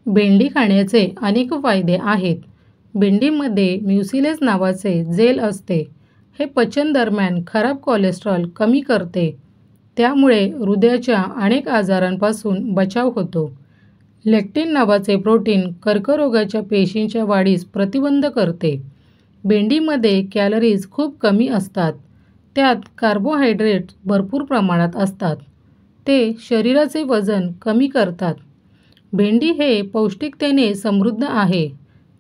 भेंडी खाण्याचे अनेक फायदे आहेत. भेंडीमध्ये म्युसिलेज नावाचे जेल असते. हे पचन दरम्यान खराब कोलेस्ट्रॉल कमी करते. त्यामुळे हृदयाच्या अनेक आजारांपासून बचाव होतो. लेक्टिन नावाचे प्रोटीन कर्करोगाच्या पेशींच्या वाढीस प्रतिबंध करते. भेंडीमध्ये कॅलरीज खूप कमी असतात. त्यात कार्बोहायड्रेट्स भरपूर प्रमाणात असतात. ते शरीराचे वजन कमी करतात. भेंडी हे पौष्टिकतेने समृद्ध आहे.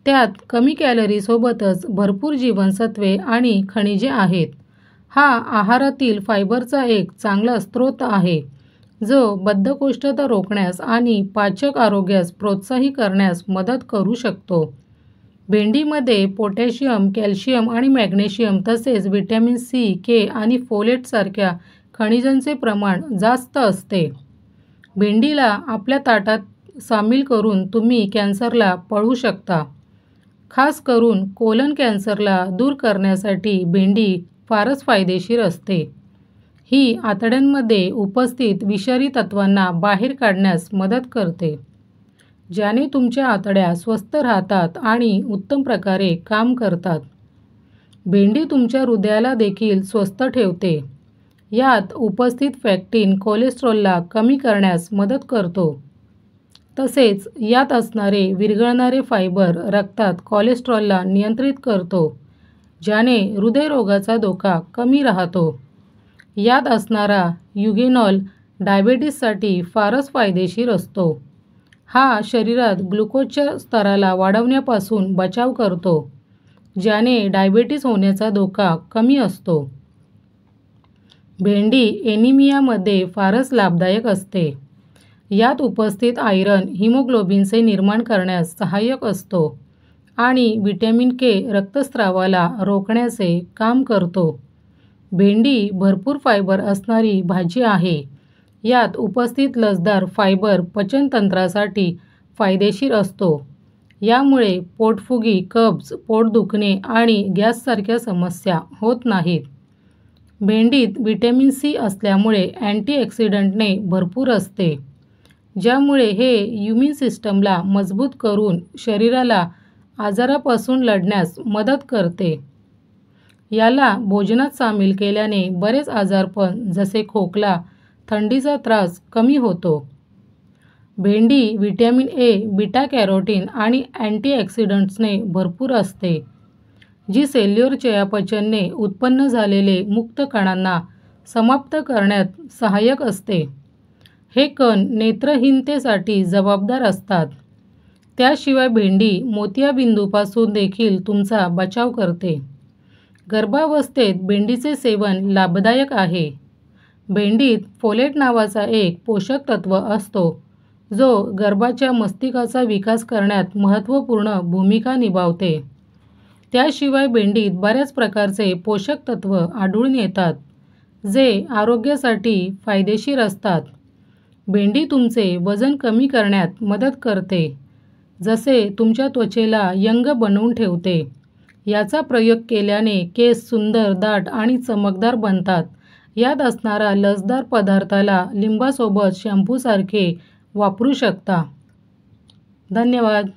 त्यात कमी कॅलरीसोबतच भरपूर जीवनसत्त्वे आणि खनिजे आहेत. हा आहारातील फायबरचा एक चांगला स्रोत आहे, जो बद्धकोष्ठता रोखण्यास आणि पाचक आरोग्यास प्रोत्साहित करण्यास मदत करू शकतो. भेंडीमध्ये पोटॅशियम, कॅल्शियम आणि मॅग्नेशियम तसेच व्हिटॅमिन सी, के आणि फोलेट सारख्या खनिजांचे प्रमाण जास्त असते. भेंडीला आपल्या ताटात सामील करून तुम्ही कॅन्सरला पळवू शकता. खास करून कोलन कॅन्सरला दूर करण्यासाठी भेंडी फारच फायदेशीर असते. ही आतड्यांमध्ये उपस्थित विषारी तत्वांना बाहेर काढण्यास मदत करते, ज्याने तुमच्या आतड्या स्वस्थ राहतात आणि उत्तम प्रकारे काम करतात. भेंडी तुमच्या हृदयाला देखील स्वस्थ ठेवते. यात उपस्थित फॅक्टिन कोलेस्ट्रॉलला कमी करण्यास मदत करतो. तसेच यात असणारे विरघळणारे फायबर रक्तात कोलेस्ट्रॉलला नियंत्रित करतो, ज्याने हृदयरोगाचा धोका कमी राहतो. यात असणारा युगेनॉल डायबेटिससाठी फारच फायदेशीर असतो. हा शरीरात ग्लुकोजच्या स्तराला वाढवण्यापासून बचाव करतो, ज्याने डायबेटिस होण्याचा धोका कमी असतो. भेंडी एनिमियामध्ये फारच लाभदायक असते. यात उपस्थित आयर्न हिमोग्लोबिनचे निर्माण करण्यास सहाय्यक असतो आणि व्हिटॅमिन के रक्तस्रावाला रोखण्याचे काम करतो. भेंडी भरपूर फायबर असणारी भाजी आहे. यात उपस्थित लसदार फायबर पचनतंत्रासाठी फायदेशीर असतो. यामुळे पोटफुगी, कब्ज, पोट दुखणे आणि गॅससारख्या समस्या होत नाहीत. भेंडीत व्हिटॅमिन सी असल्यामुळे अँटीऑक्सिडंटने भरपूर असते, ज्यामुळे हे इम्यून सिस्टमला मजबूत करून शरीराला आजारापासून लढण्यास मदत करते. याला भोजनात सामील केल्याने बरेच आजारपण जसे खोकला, थंडीचा त्रास कमी होतो. भेंडी व्हिटॅमिन ए, बीटा कॅरोटीन आणि अँटीऑक्सिडंट्सने भरपूर असते, जी सेल्युलर चयापचयने उत्पन्न झालेले मुक्त कणांना समाप्त करण्यात सहाय्यक असते. हे कण नेत्रहीनतेसाठी जबाबदार असतात. त्याशिवाय भेंडी मोतियाबिंदूपासून देखील तुमचा बचाव करते. गर्भावस्थेत भेंडीचे सेवन लाभदायक आहे. भेंडीत फोलेट नावाचा एक पोषक तत्व असतो, जो गर्भाच्या मस्तिष्काचा विकास करण्यात महत्त्वपूर्ण भूमिका निभावते. त्याशिवाय भेंडीत बऱ्याच प्रकारचे पोषक तत्व आढळून येतात, जे आरोग्यासाठी फायदेशीर असतात. भेंडी तुमचे वजन कमी करण्यात मदत करते, जसे तुमच्या त्वचेला यंग बनवून ठेवते. याचा प्रयोग केल्याने केस सुंदर, दाट आणि चमकदार बनतात. यात असणारा लसदार पदार्थाला लिंबासोबत शॅम्पूसारखे वापरू शकता. धन्यवाद.